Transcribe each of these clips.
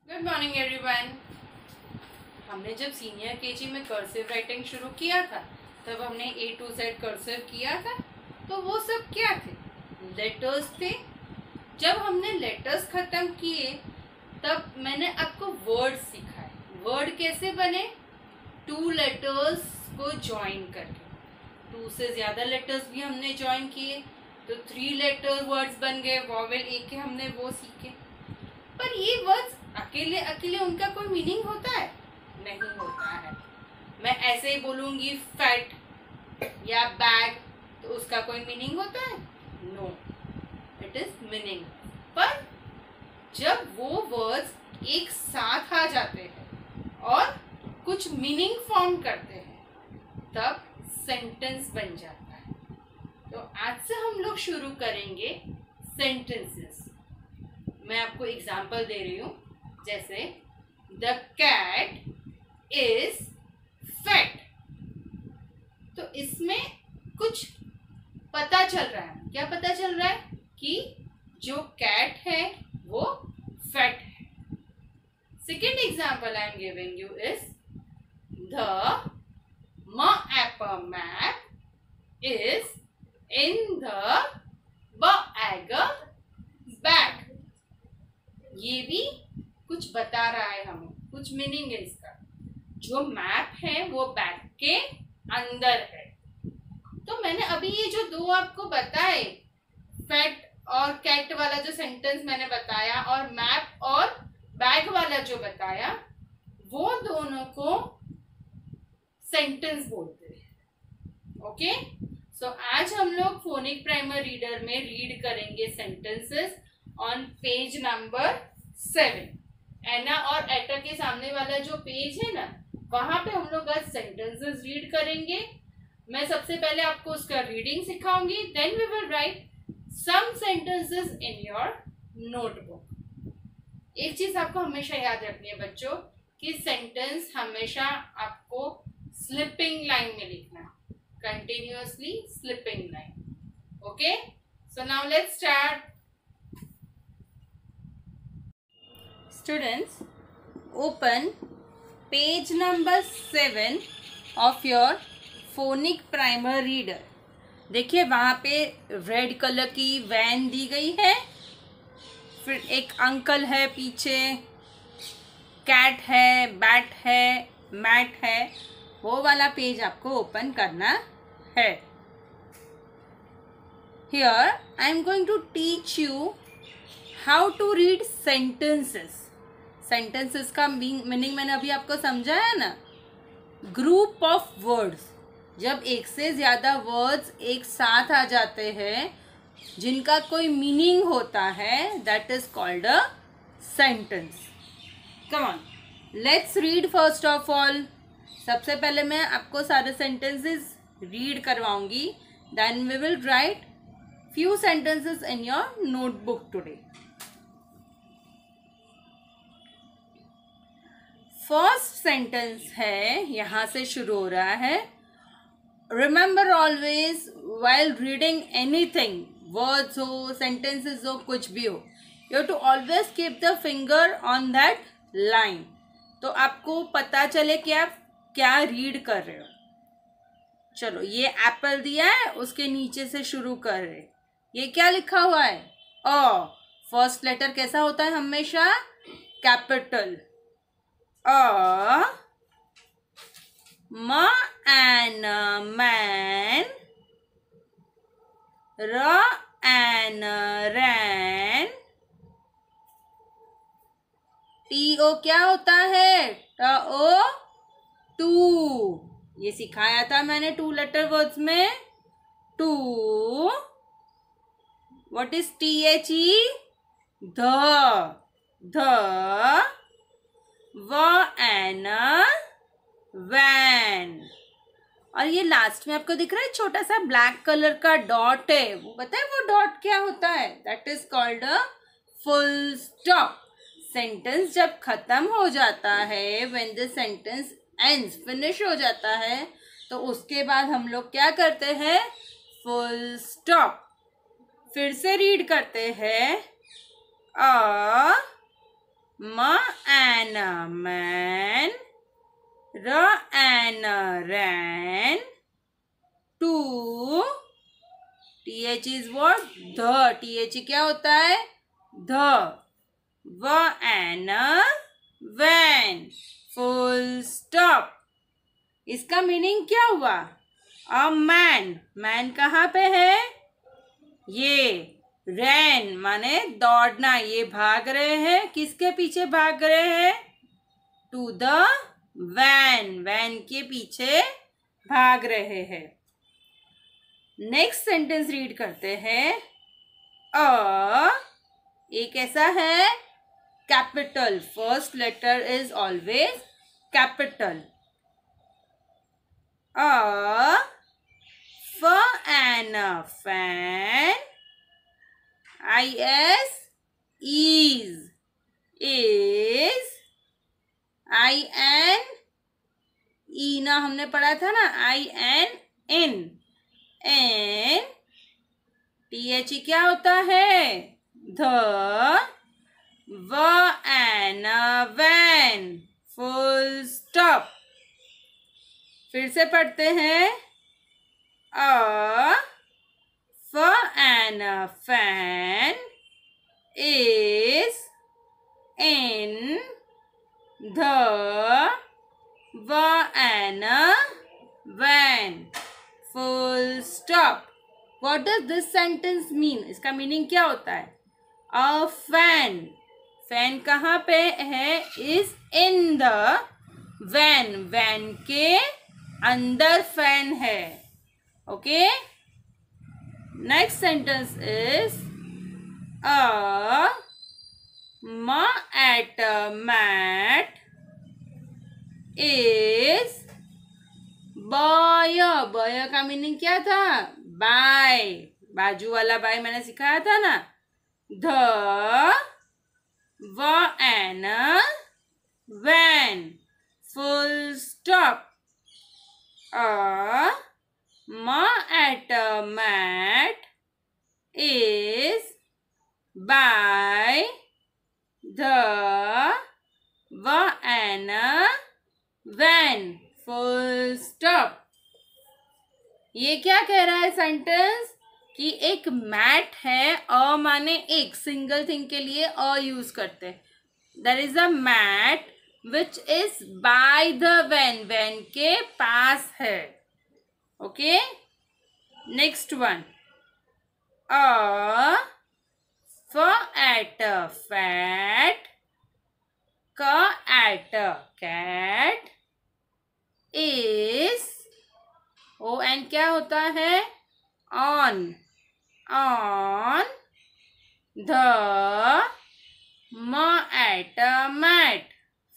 Good morning everyone. हमने जब senior KG में कर्सिव राइटिंग शुरू किया था तब हमने A to Z कर्सिव किया था। तो वो सब क्या थे? लेटर्स थे। जब हमने लेटर्स खत्म किए तब मैंने आपको वर्ड सिखाए। वर्ड कैसे बने? 2 लेटर्स को ज्वाइन करके। 2 से ज्यादा लेटर्स भी हमने ज्वाइन किए तो 3 लेटर वर्ड्स बन गए। वॉवेल एक के हमने वो सीखे। पर ये वर्ड्स अकेले अकेले उनका कोई मीनिंग होता है? नहीं होता है। मैं ऐसे ही बोलूंगी फैट या बैग तो उसका कोई मीनिंग होता है? No, it is meaning. पर जब वो वर्ड्स एक साथ आ जाते हैं और कुछ मीनिंग फॉर्म करते हैं तब सेंटेंस बन जाता है। तो आज से हम लोग शुरू करेंगे सेंटेंसेस। मैं आपको एग्जाम्पल दे रही हूँ। जैसे द कैट इज फैट। तो इसमें कुछ पता चल रहा है। क्या पता चल रहा है? कि जो कैट है वो फैट है। Second example I am giving you is the map is in the bag। ये भी कुछ बता रहा है हमें, कुछ मीनिंग है इसका। जो मैप है वो बैग के अंदर है। तो मैंने अभी ये जो दो आपको बताए, फैट और कैट वाला जो सेंटेंस मैंने बताया और मैप और बैग वाला जो बताया, वो दोनों को सेंटेंस बोलते हैं। ओके, सो आज हम लोग फोनिक प्राइमर रीडर में रीड करेंगे सेंटेंसेस ऑन पेज नंबर 7। एना और एटा के सामने वाला जो पेज है ना, वहां पे हम लोग आज सेंटेंसेस रीड करेंगे। मैं सबसे पहले आपको उसका रीडिंग सिखाऊंगी, then we will write some sentences in your notebook. एक चीज आपको हमेशा याद रखनी है बच्चों, कि सेंटेंस हमेशा आपको स्लिपिंग लाइन में लिखना है, continuously slipping line. Okay, so now let's start. Students, open page number 7 of your phonic primer reader। देखिए वहाँ पे रेड कलर की वैन दी गई है, फिर एक अंकल है पीछे, कैट है, बैट है, मैट है। वो वाला पेज आपको ओपन करना है। Here I am going to teach you how to read sentences। Sentences का मीनिंग मैंने अभी आपको समझाया ना। ग्रुप ऑफ वर्ड्स, जब एक से ज्यादा वर्ड्स एक साथ आ जाते हैं जिनका कोई मीनिंग होता है, that is called a sentence. Come on, let's read first of all. सबसे पहले मैं आपको सारे सेंटेंसेस रीड करवाऊंगी, then we will write few sentences in your notebook today. First sentence है, यहां से शुरू हो रहा है। Remember always while reading anything, words हो, सेंटेंसेस हो, कुछ भी हो, you have to always keep the finger on that line. तो आपको पता चले कि आप क्या रीड कर रहे हो। चलो, ये एप्पल दिया है, उसके नीचे से शुरू कर रहे। ये क्या लिखा हुआ है? अ। फर्स्ट लेटर कैसा होता है? हमेशा capital. A, M and man, R and ran, TO क्या होता है? TO, to. ये सिखाया था मैंने 2 लेटर वर्ड्स में। To. What is THE? The. Van, van. और ये लास्ट में आपको दिख रहा है छोटा सा ब्लैक कलर का डॉट है, वो पता है वो डॉट क्या होता है? That is called a full stop. Sentence जब खत्म हो जाता है, when the sentence ends, finish हो जाता है, तो उसके बाद हम लोग क्या करते हैं? Full stop. फिर से रीड करते हैं। अ M and a man. R and a ran. To. TH is what? The. TH क्या होता है? The. V and a van. Full stop. इसका मीनिंग क्या हुआ? A man. मैन कहाँ पे है? ये. रैन माने दौड़ना. ये भाग रहे हैं. किसके पीछे भाग रहे हैं? To the van. वैन के पीछे भाग रहे हैं. नेक्स्ट सेंटेंस रीड करते हैं. ए कैसा है? Capital. First letter is always capital. F and a fan. IS is. IN E ना हमने पढ़ा था ना. IN. TH क्या होता है? The. V and a van. Full stop. फिर से पढ़ते हैं. F and a fan is in the V and a van. Full stop. What does this sentence mean? इसका मीनिंग क्या होता है? A fan. फैन कहाँ पे है? Is in the van. Van के अंदर फैन है. Okay. Next sentence is a at a mat is boy. boy का मीनिंग क्या था? बाय. बाजू वाला बाय मैंने सिखाया था ना. the V and a van. Full stop. A at a mat is by the V and a van. Full stop. ये क्या कह रहा है सेंटेंस? कि एक मैट है. अ माने एक. सिंगल थिंग के लिए अ यूज करते हैं. There is a mat which is by the van. Van के पास है. Okay. Next one. F at a fat. K at a cat is. O and क्या होता है? On. The M at a mat.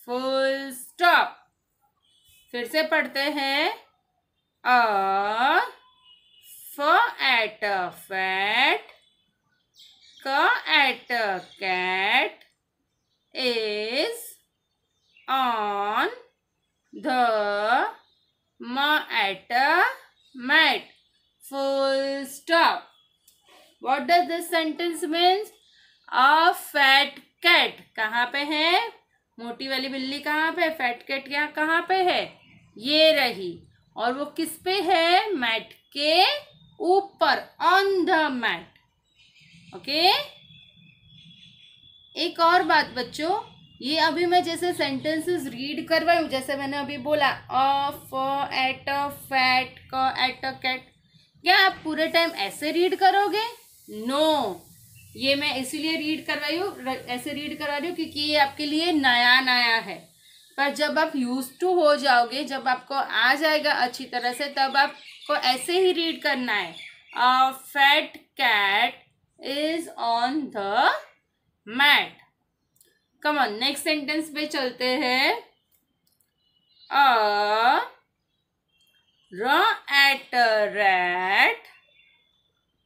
Full stop. फिर से पढ़ते हैं. F at a fat. K at a cat is on the M at a mat. Full stop. What does this sentence means? A fat cat. कहाँ पे है? मोटी वाली बिल्ली कहाँ पे? फैट कैट क्या कहाँ पे है? ये रही. और वो किस पे है? मैट के ऊपर. On the mat. ओके. एक और बात बच्चों. ये अभी मैं जैसे सेंटेंसेस रीड करवाई हूँ, जैसे मैंने अभी बोला F at a fat, K at a cat. क्या आप पूरे टाइम ऐसे रीड करोगे? नो. ये मैं इसीलिए रीड करवाई हूँ, ऐसे रीड करवा रही हूँ क्योंकि ये आपके लिए नया नया है. पर जब आप यूज टू हो जाओगे, जब आपको आ जाएगा अच्छी तरह से, तब आपको ऐसे ही रीड करना है. A fat cat is on the mat. Come on. Next sentence पे चलते हैं. R at a rat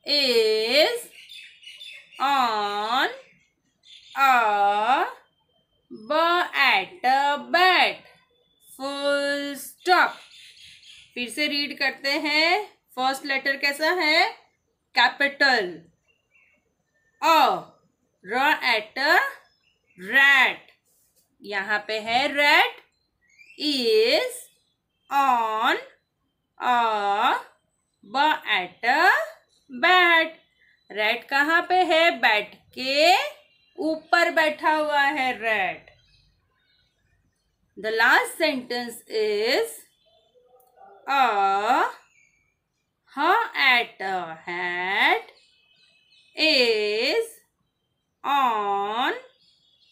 is on a B at a bat. Full stop. फिर से रीड करते हैं. फर्स्ट लेटर कैसा है? Capital. R at a rat. यहाँ पे है rat is on a at a bat. rat कहाँ पे है? बैट के ऊपर बैठा हुआ है rat. The last sentence is a at a hat is on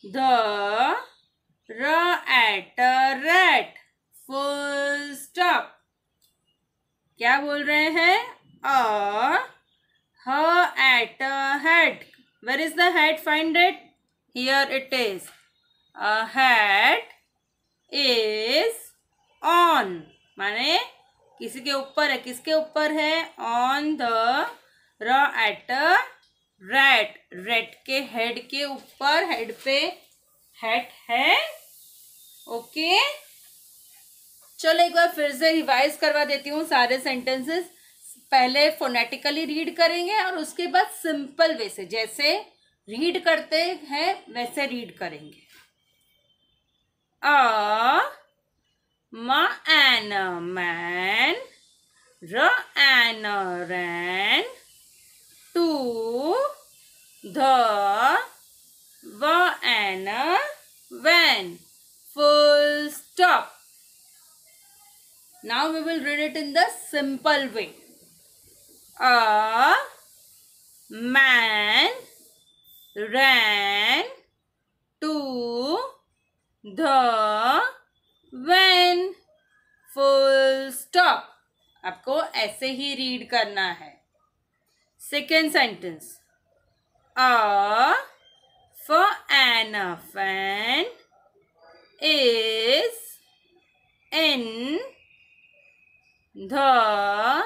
the at a rat. Full stop. क्या बोल रहे हैं? A at a hat. Where is the hat? Find it. Here it is. A hat is on. माने किसी के ऊपर है. किसके ऊपर है? On the at a rat. rat के हेड के ऊपर, हेड पे हैट है. ओके, चलो एक बार फिर से रिवाइज करवा देती हूँ सारे सेंटेंसेस. पहले फोनेटिकली रीड करेंगे और उसके बाद सिंपल वे से, जैसे रीड करते हैं वैसे रीड करेंगे. Ma and a man, ra and a ran to the and a van. Full stop. Now we will read it in the simple way. A man ran to the van. Full stop. आपको ऐसे ही read करना है. Second sentence. A and a fan is in the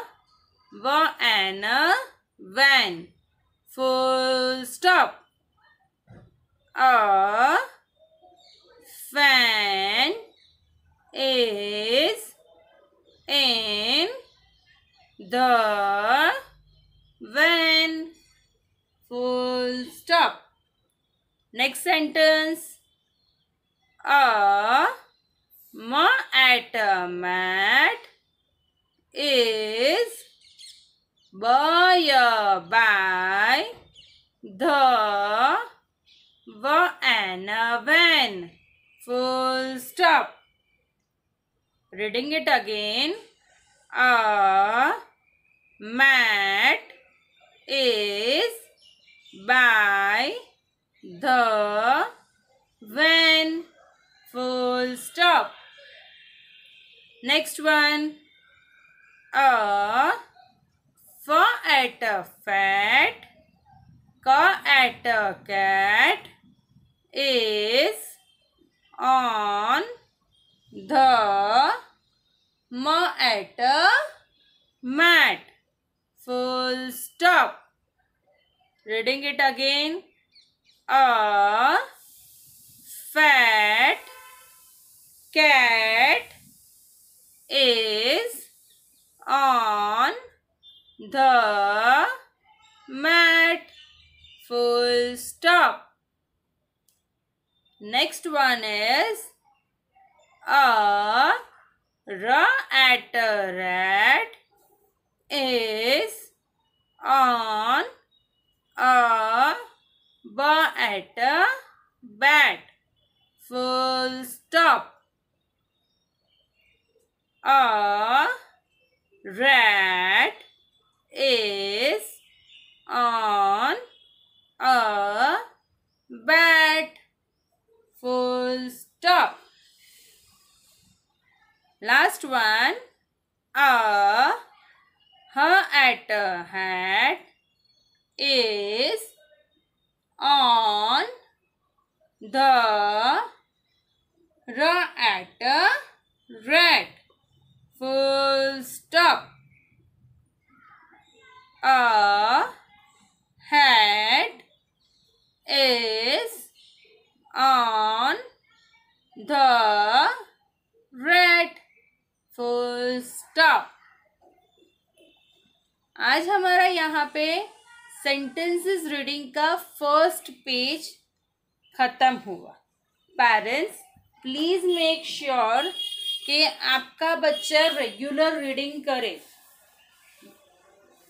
and a van. Full stop. A fan is in the van. Full stop. Next sentence. A at a mat is by the and a van. Full stop. Reading it again. A mat is by the van. Full stop. Next one. A at a fat, at a cat is on the at a mat. Full stop. Reading it again. A fat cat is on the mat. Full stop. Next one is a at a rat is on a at a bat. Full stop. A rat is on a bat. Full stop. Last one. A at a hat is on the at a rat. Full stop. A hat is on the rat. Full stop. आज हमारा यहाँ पे sentences reading का first page खत्म हुआ. Parents, please make sure कि आपका बच्चा रेगुलर रीडिंग करे,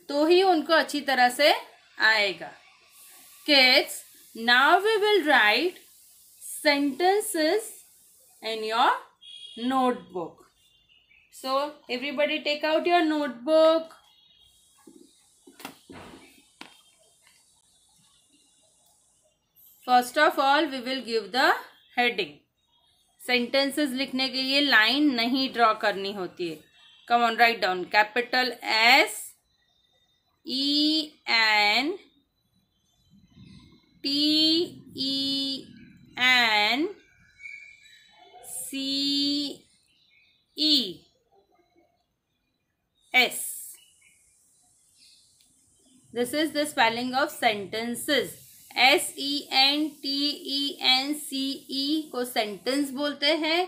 तो ही उनको अच्छी तरह से आएगा. Kids, now we will write sentences in your notebook. So everybody take out your notebook. First of all we will give the heading. Sentences लिखने के लिए लाइन नहीं ड्रॉ करनी होती है. Come on, write down capital S E N T E N C E S. This is the spelling of sentences. SENTENCE को sentence बोलते हैं,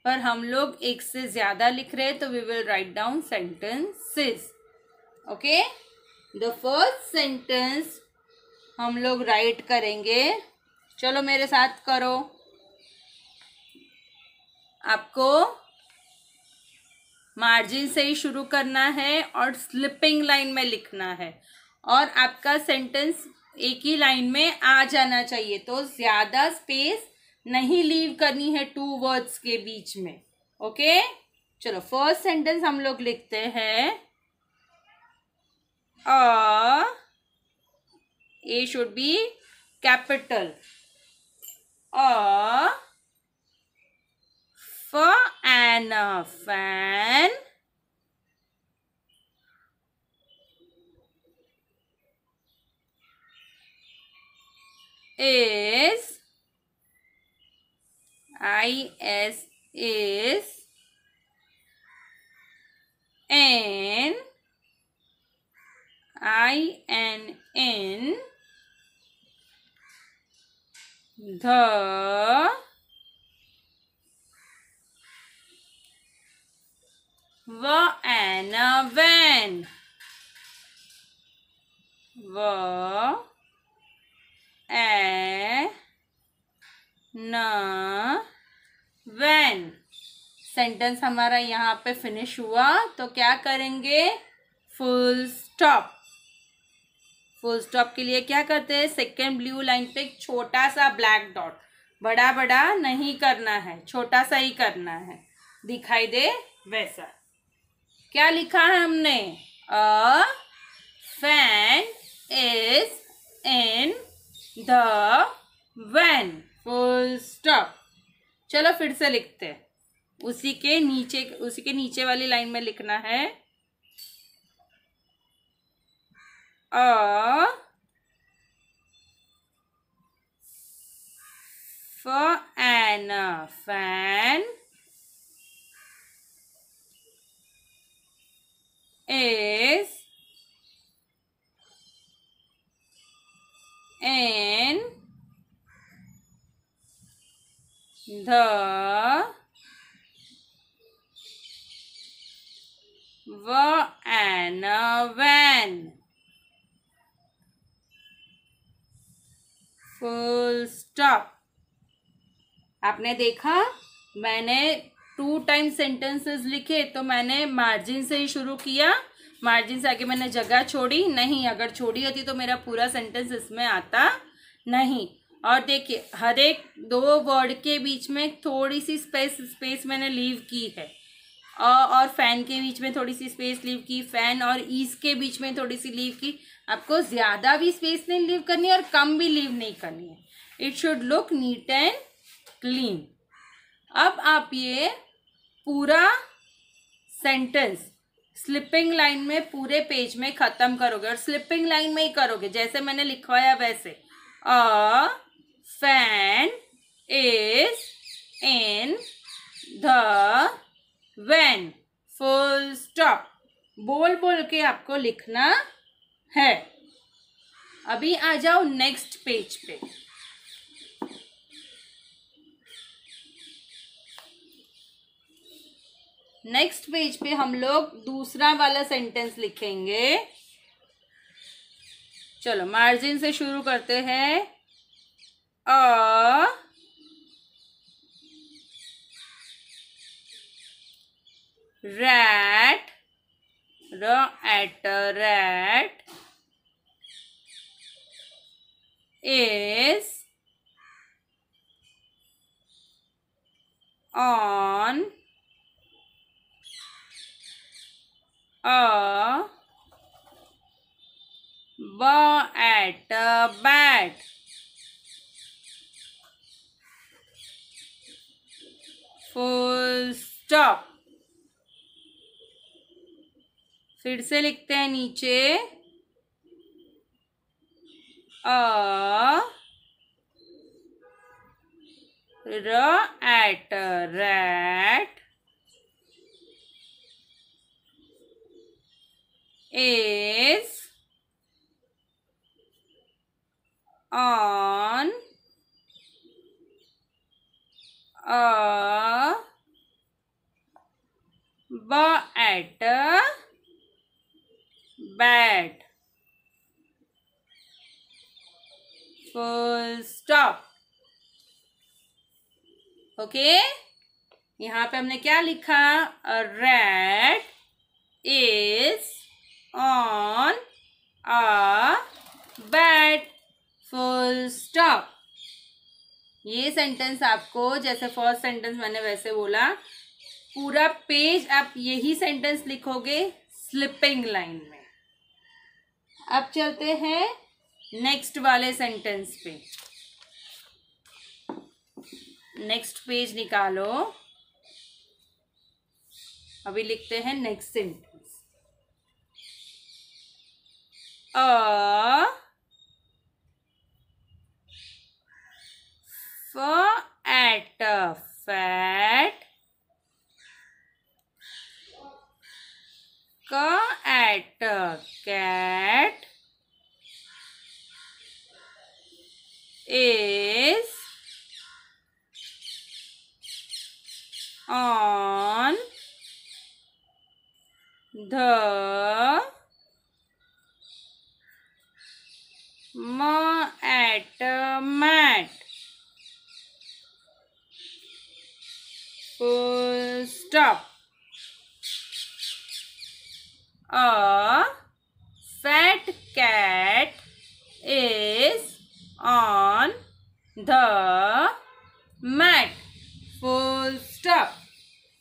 पर हम लोग एक से ज्यादा लिख रहे हैं तो we will write down sentences. Okay, the first sentence हम लोग राइट करेंगे. चलो मेरे साथ करो. आपको मार्जिन से ही शुरू करना है और स्लिपिंग लाइन में लिखना है, और आपका सेंटेंस एक ही लाइन में आ जाना चाहिए, तो ज्यादा स्पेस नहीं लीव करनी है टू वर्ड्स के बीच में. ओके, चलो फर्स्ट सेंटेंस हम लोग लिखते हैं. A should be capital. For an fan is is an in the van when. Sentence हमारा यहाँ पे फिनिश हुआ, तो क्या करेंगे? Full stop. फुल स्टॉप के लिए क्या करते हैं? सेकेंड ब्लू लाइन पे एक छोटा सा ब्लैक डॉट, बड़ा बड़ा नहीं करना है, छोटा सा ही करना है, दिखाई दे वैसा. क्या लिखा है हमने? A fan is in the van. Full stop. चलो फिर से लिखते हैं. उसी के नीचे वाली लाइन में लिखना है. For an fan is in the van. Full stop. आपने देखा, मैंने 2 टाइम सेंटेंसेस लिखे, तो मैंने मार्जिन से ही शुरू किया. मार्जिन से आगे मैंने जगह छोड़ी नहीं. अगर छोड़ी होती तो मेरा पूरा सेंटेंस इसमें आता नहीं. और देखिए, हर एक 2 वर्ड के बीच में थोड़ी सी स्पेस मैंने लीव की है, और फैन के बीच में थोड़ी सी स्पेस लीव की, फैन और ईज के बीच में थोड़ी सी लीव की. आपको ज्यादा भी स्पेस नहीं लीव करनी है और कम भी लीव नहीं करनी है. It should look neat and clean. अब आप ये पूरा सेंटेंस स्लिपिंग लाइन में पूरे पेज में खत्म करोगे, और स्लिपिंग लाइन में ही करोगे जैसे मैंने लिखवाया वैसे. A fan is in the van. Full stop. बोल बोल के आपको लिखना है. अभी आ जाओ नेक्स्ट पेज पे. नेक्स्ट पेज पे हम लोग दूसरा वाला सेंटेंस लिखेंगे. चलो मार्जिन से शुरू करते हैं. अ rat, at rat is on a at bat. Full stop. फिर से लिखते हैं नीचे at rat is on a at bat. Full stop. Okay यहाँ पे हमने क्या लिखा? A rat is on a bat. Full stop. ये सेंटेंस आपको जैसे फर्स्ट सेंटेंस मैंने वैसे बोला, पूरा पेज आप यही सेंटेंस लिखोगे स्लिपिंग लाइन में। अब चलते हैं नेक्स्ट वाले सेंटेंस पे। नेक्स्ट पेज निकालो। अभी लिखते हैं next sentence. at fat, at cat is on the at mat. Full stop. A fat cat is on the mat. Full stop.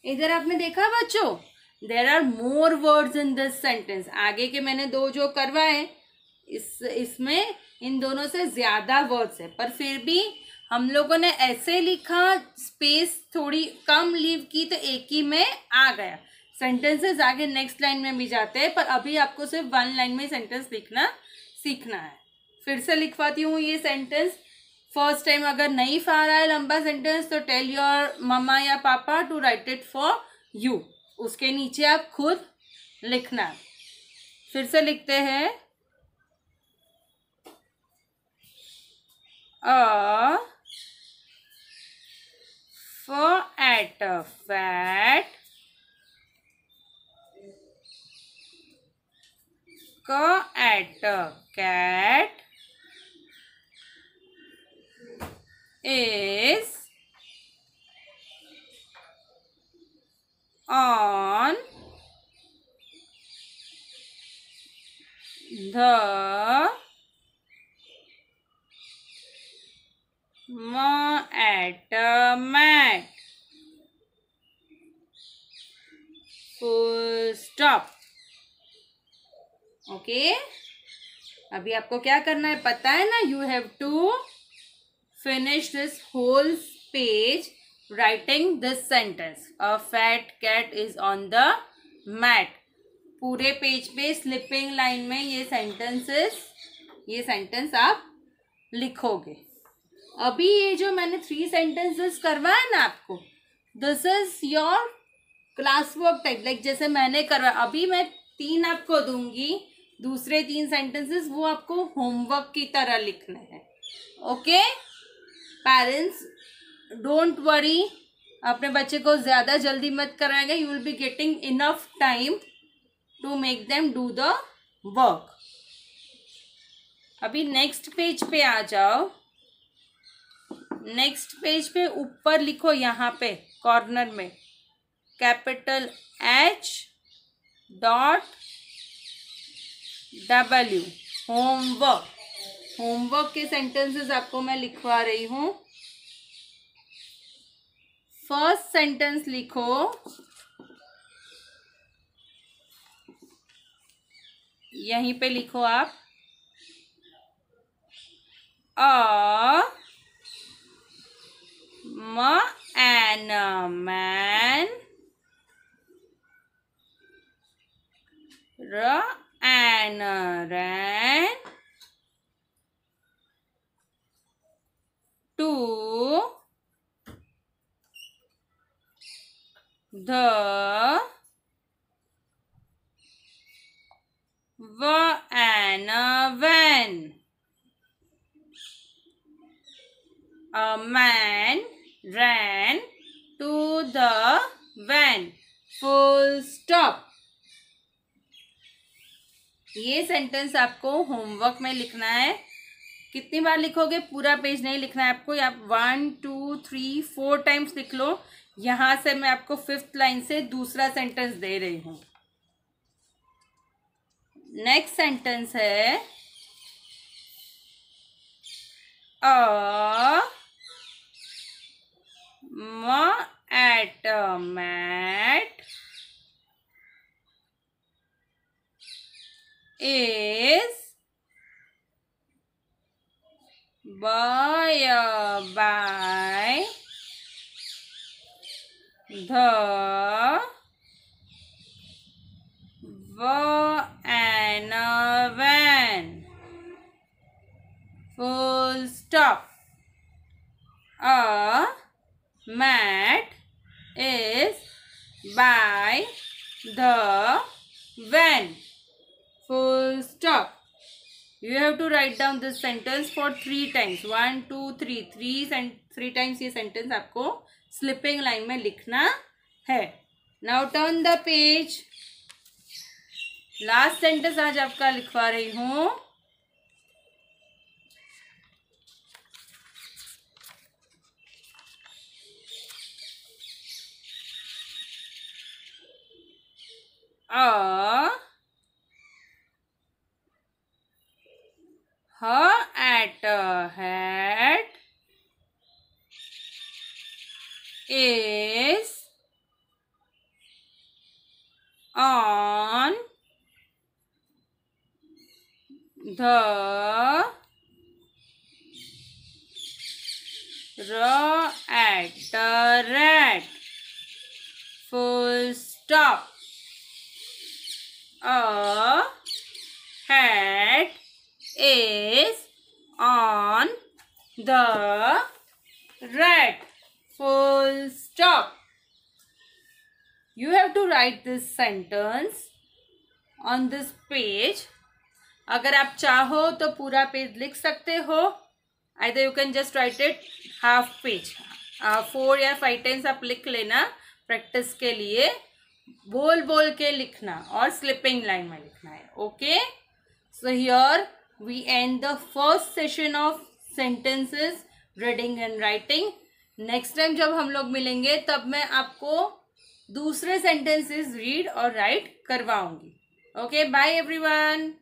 इधर आपने देखा बच्चों, there are more words in this sentence. आगे के मैंने दो जो करवाए इसमें इन दोनों से ज्यादा वर्ड्स है, पर फिर भी हम लोगों ने ऐसे लिखा, स्पेस थोड़ी कम लीव की तो एक ही में आ गया। सेंटेंसेस आगे नेक्स्ट लाइन में भी जाते हैं, पर अभी आपको सिर्फ वन लाइन में सेंटेंस लिखना सीखना है। फिर से लिखवाती हूँ ये सेंटेंस। फर्स्ट टाइम अगर नहीं आ रहा है लंबा सेंटेंस तो टेल योर मम्मा या पापा to write it for you. उसके नीचे आप खुद लिखना। फिर से लिखते हैं at a fat, at a cat is on the at a mat. Full stop. Okay अभी आपको क्या करना है पता है ना? You have to finish this whole page writing this sentence, a fat cat is on the mat. पूरे page पे स्लिपिंग लाइन में ये सेंटेंस आप लिखोगे। अभी ये जो मैंने 3 सेंटेंसेस करवाया ना आपको, this is your class work type, like जैसे मैंने करवाया। अभी मैं 3 आपको दूंगी, दूसरे 3 सेंटेंसेस वो आपको होमवर्क की तरह लिखने हैं। ओके पेरेंट्स, डोंट वरी, अपने बच्चे को ज्यादा जल्दी मत कराएंगे। You will be getting enough time to make them do the work. अभी नेक्स्ट पेज पे आ जाओ। नेक्स्ट पेज पे ऊपर लिखो, यहाँ पे कॉर्नर में कैपिटल H.W। होमवर्क। होमवर्क के सेंटेंसेस आपको मैं लिखवा रही हूं। फर्स्ट सेंटेंस लिखो, यहीं पे लिखो आप, A man, ran to the van। A man ran to the van। Full stop. ये सेंटेंस आपको होमवर्क में लिखना है। कितनी बार लिखोगे? पूरा पेज नहीं लिखना है आपको। आप 1 2 3 4 टाइम्स लिख लो। यहां से मैं आपको 5th लाइन से दूसरा सेंटेंस दे रही हूं। नेक्स्ट सेंटेंस है mat is by the van। full stop। A mat is by the van। full stop। You have to write down this sentence for 3 times। 1 2 3 3 times ये sentence आपको slipping line में लिखना है। Now turn the page। Last sentence आज आपका लिखवा रही हूं। Her hat is on the rat। full stop। A hat is on the rat। full stop। You have to write this sentence on this page। अगर आप चाहो तो पूरा पेज लिख सकते हो। Either you can just write it half page। 4 या 5 times आप लिख लेना प्रैक्टिस के लिए। बोल बोल के लिखना और स्लिपिंग लाइन में लिखना है। Okay, so here we end the first session of sentences reading and writing. Next time जब हम लोग मिलेंगे तब मैं आपको दूसरे सेंटेंसेस रीड और राइट करवाऊंगी। Okay, bye everyone.